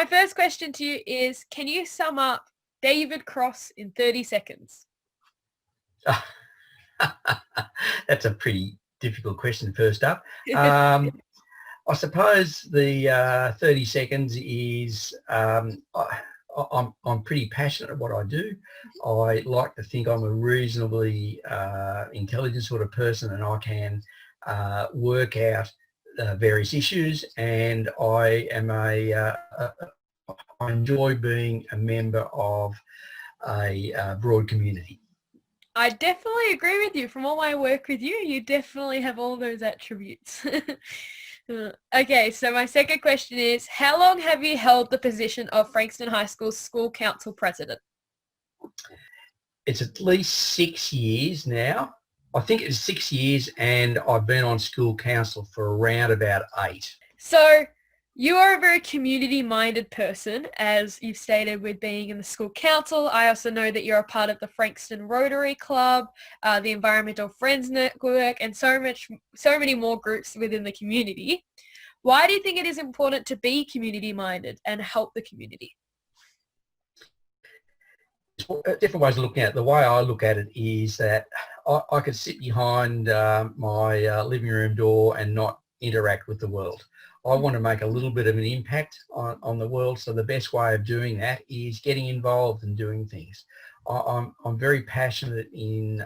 my first question to you is, can you sum up David Cross in 30 seconds? That's a pretty difficult question first up. I suppose the 30 seconds is I'm pretty passionate at what I do. I like to think I'm a reasonably intelligent sort of person, and I can work out various issues, and I enjoy being a member of a broad community. I definitely agree with you. From all my work with you, you definitely have all those attributes. Okay, so my second question is, how long have you held the position of Frankston High School's school council president? It's at least 6 years now. I think it's 6 years, and I've been on school council for around about 8. So you are a very community-minded person, as you've stated with being in the school council. I also know that you're a part of the Frankston Rotary Club, the Environmental Friends Network, and so many more groups within the community. Why do you think it is important to be community-minded and help the community? Different ways of looking at it. The way I look at it is that I could sit behind my living room door and not interact with the world. I want to make a little bit of an impact on the world, so the best way of doing that is getting involved and doing things. I'm very passionate in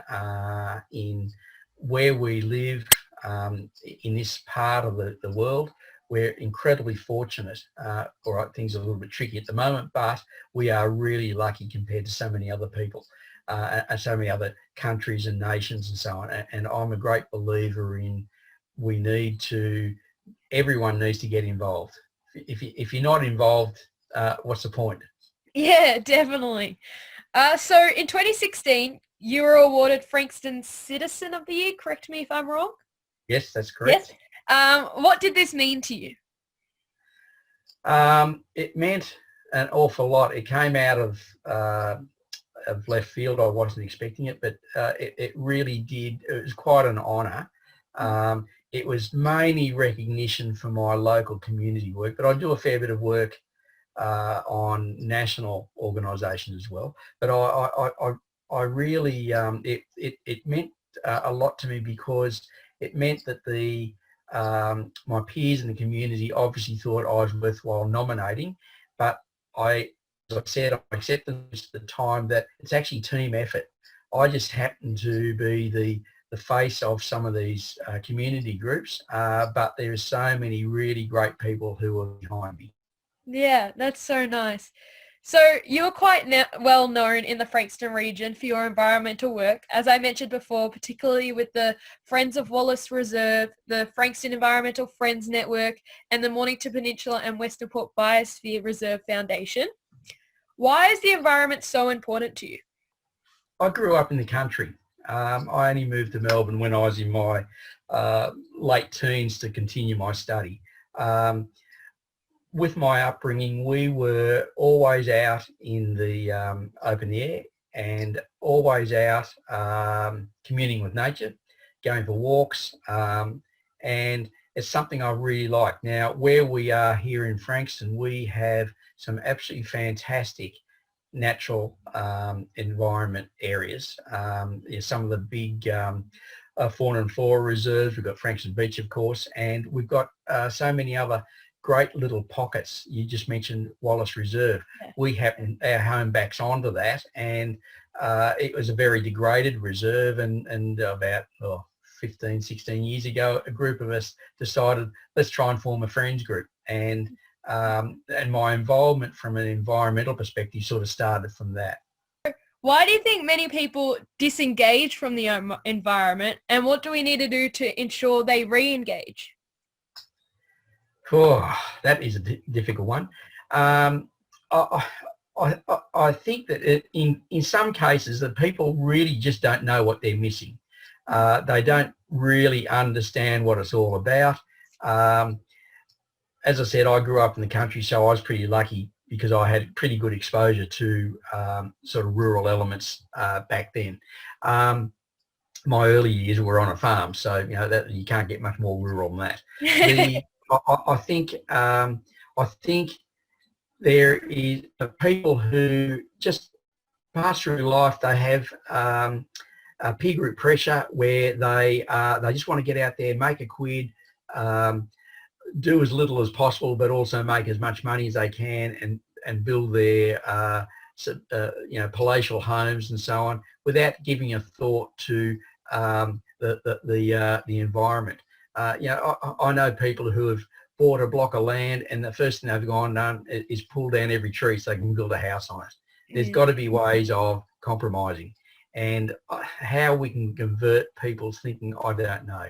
where we live in this part of the world. We're incredibly fortunate. All right, things are a little bit tricky at the moment, but we are really lucky compared to so many other people and so many other countries and nations and so on. And I'm a great believer in everyone needs to get involved. If you're not involved, what's the point? Yeah, definitely. So in 2016, you were awarded Frankston Citizen of the Year. Correct me if I'm wrong. Yes, that's correct. Yes. What did this mean to you? It meant an awful lot. It came out of left field. I wasn't expecting it, but it really did. It was quite an honour. It was mainly recognition for my local community work, but I do a fair bit of work on national organisations as well. But I really, it meant a lot to me, because it meant that my peers in the community obviously thought I was worthwhile nominating, but as I said, I accepted at the time that it's actually team effort. I just happened to be the face of some of these community groups, but there are so many really great people who are behind me. Yeah, that's so nice. So you're quite well known in the Frankston region for your environmental work, as I mentioned before, particularly with the Friends of Wallace Reserve, the Frankston Environmental Friends Network, and the Mornington Peninsula and Western Port Biosphere Reserve Foundation. Why is the environment so important to you? I grew up in the country. I only moved to Melbourne when I was in my late teens to continue my study. With my upbringing, we were always out in the open air and always out communing with nature, going for walks, and it's something I really like. Now, where we are here in Frankston, we have some absolutely fantastic natural environment areas. Some of the big fauna and flora reserves. We've got Frankston Beach, of course, and we've got so many other great little pockets. You just mentioned Wallace Reserve. Yeah. We happened, our home backs onto that, and it was a very degraded reserve, and about 15, 16 years ago, a group of us decided, let's try and form a friends group. And my involvement from an environmental perspective sort of started from that. Why do you think many people disengage from the environment, and what do we need to do to ensure they re-engage? Oh, that is a difficult one. I think that in some cases that people really just don't know what they're missing. They don't really understand what it's all about. As I said, I grew up in the country, so I was pretty lucky because I had pretty good exposure to sort of rural elements back then. My early years were on a farm, so you know that you can't get much more rural than that. I think there is people who just pass through life. They have a peer group pressure where they just want to get out there, make a quid, do as little as possible, but also make as much money as they can, and build their palatial homes and so on, without giving a thought to the environment. I know people who have bought a block of land, and the first thing they've gone done is pull down every tree so they can build a house on it. There's got to be ways of compromising, and how we can convert people's thinking, I don't know.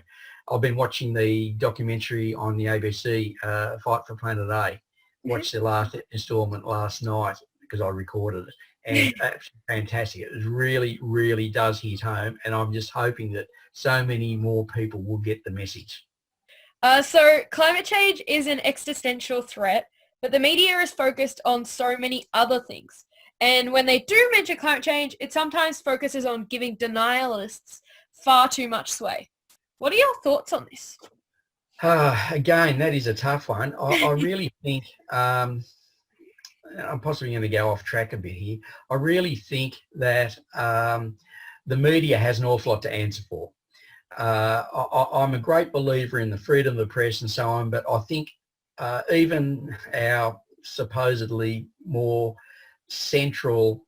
I've been watching the documentary on the ABC, Fight for Planet A. Watched the last instalment last night because I recorded it, and fantastic. It really, really does hit home, and I'm just hoping that so many more people will get the message. So climate change is an existential threat, but the media is focused on so many other things. And when they do mention climate change, it sometimes focuses on giving denialists far too much sway. What are your thoughts on this? Again, that is a tough one. I really think, I'm possibly going to go off track a bit here. I really think that the media has an awful lot to answer for. I'm a great believer in the freedom of the press and so on, but I think even our supposedly more central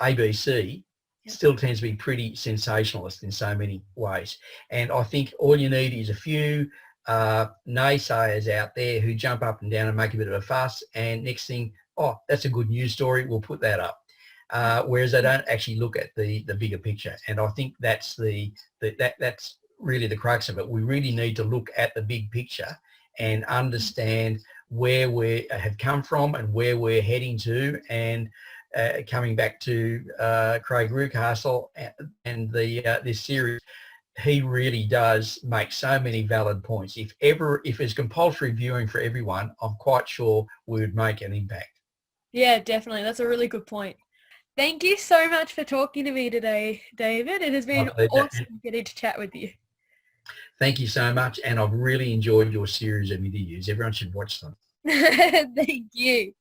ABC still tends to be pretty sensationalist in so many ways. And I think all you need is a few naysayers out there who jump up and down and make a bit of a fuss, and next thing, oh, that's a good news story, we'll put that up. Whereas they don't actually look at the bigger picture. And I think that's that's really the crux of it. We really need to look at the big picture and understand where we have come from and where we're heading to. And coming back to Craig Rucastle and this series, he really does make so many valid points. If it's compulsory viewing for everyone, I'm quite sure we would make an impact. Yeah, definitely. That's a really good point. Thank you so much for talking to me today, David. It has been awesome getting to chat with you. Thank you so much, and I've really enjoyed your series of interviews. Everyone should watch them. Thank you.